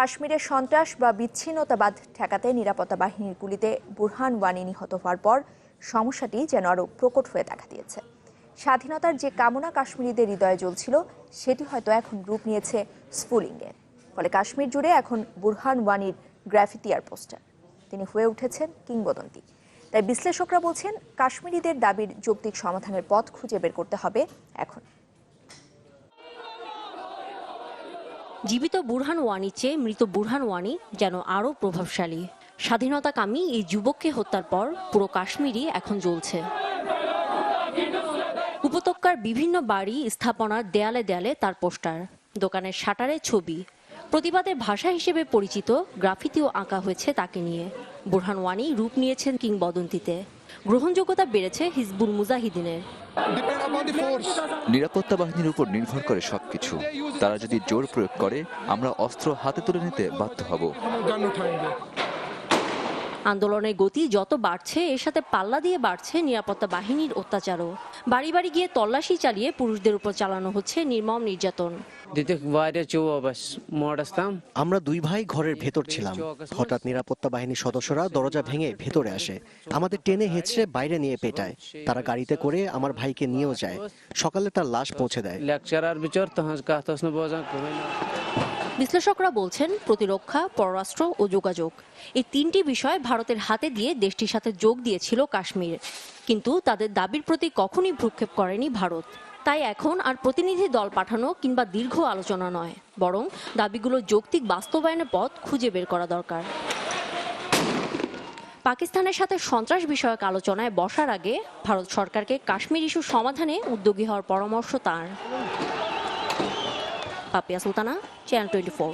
কাশ্মীরে সন্ত্রাস বা বিচ্ছিন্নতাবাদ ঠেকাতে নিরাপত্তা বাহিনীর গুলিতে বুরহান ওয়ানি নিহত হওয়ার পর সমস্যাটি যেন আরও প্রকট হয়ে দেখা দিয়েছে। স্বাধীনতার যে কামনা কাশ্মীরিদের হৃদয়ে জ্বলছিল সেটি হয়তো এখন রূপ নিয়েছে স্ফুলিঙ্গে। ফলে কাশ্মীর জুড়ে এখন বুরহান ওয়ানির গ্রাফিতি আর পোস্টার। তিনি হয়ে উঠেছেন কিংবদন্তি। তাই বিশ্লেষকরা বলছেন কাশ্মীরিদের দাবির যৌক্তিক সমাধানের পথ খুঁজে বের করতে হবে এখন। জীবিত বুরহান ওয়ানির চেয়ে মৃত বুরহান ওয়ানি যেন আরও প্রভাবশালী। স্বাধীনতাকামী এই যুবককে হত্যার পর পুরো কাশ্মীরই এখন জ্বলছে। উপত্যকার বিভিন্ন বাড়ি স্থাপনার দেয়ালে দেয়ালে তার পোস্টার, দোকানের শাটারে ছবি। প্রতিবাদের ভাষা হিসেবে পরিচিত গ্রাফিতিও আঁকা হয়েছে তাকে নিয়ে। বুরহান ওয়ানি রূপ নিয়েছেন কিংবদন্তিতে। গ্রহণযোগ্যতা বেড়েছে হিজবুল মুজাহিদিনের। নিরাপত্তা বাহিনীর উপর নির্ভর করে সবকিছু। তারা যদি জোর প্রয়োগ করে আমরা অস্ত্র হাতে তুলে নিতে বাধ্য হব। আন্দোলনের গতি যত বাড়ছে এর সাথে পাল্লা দিয়ে বাড়ছে নিরাপত্তা বাহিনীর অত্যাচারও। বাড়ি বাড়ি গিয়ে তল্লাশি চালিয়ে পুরুষদের উপর চালানো হচ্ছে নির্মম নির্যাতন। আমরা দুই ভাই ঘরের ভেতর ছিলাম। হঠাৎ নিরাপত্তা বাহিনীর সদস্যরা দরজা ভেঙে ভেতরে আসে, আমাদের টেনে হেঁচড়ে বাইরে নিয়ে পেটায়। তারা গাড়িতে করে আমার ভাইকে নিয়েও যায়। সকালে তার লাশ পৌঁছে দেয়। বিশ্লেষকরা বলছেন প্রতিরক্ষা, পররাষ্ট্র ও যোগাযোগ এই তিনটি বিষয় ভারতের হাতে দিয়ে দেশটির সাথে যোগ দিয়েছিল কাশ্মীর। কিন্তু তাদের দাবির প্রতি কখনই ভ্রুক্ষেপ করেনি ভারত। তাই এখন আর প্রতিনিধি দল পাঠানো কিংবা দীর্ঘ আলোচনা নয়, বরং দাবিগুলো যৌক্তিক বাস্তবায়নের পথ খুঁজে বের করা দরকার। পাকিস্তানের সাথে সন্ত্রাস বিষয়ক আলোচনায় বসার আগে ভারত সরকারকে কাশ্মীর ইস্যু সমাধানে উদ্যোগী হওয়ার পরামর্শ তাঁর। পাপিয়া সুলতানা, চ্যানেল 24।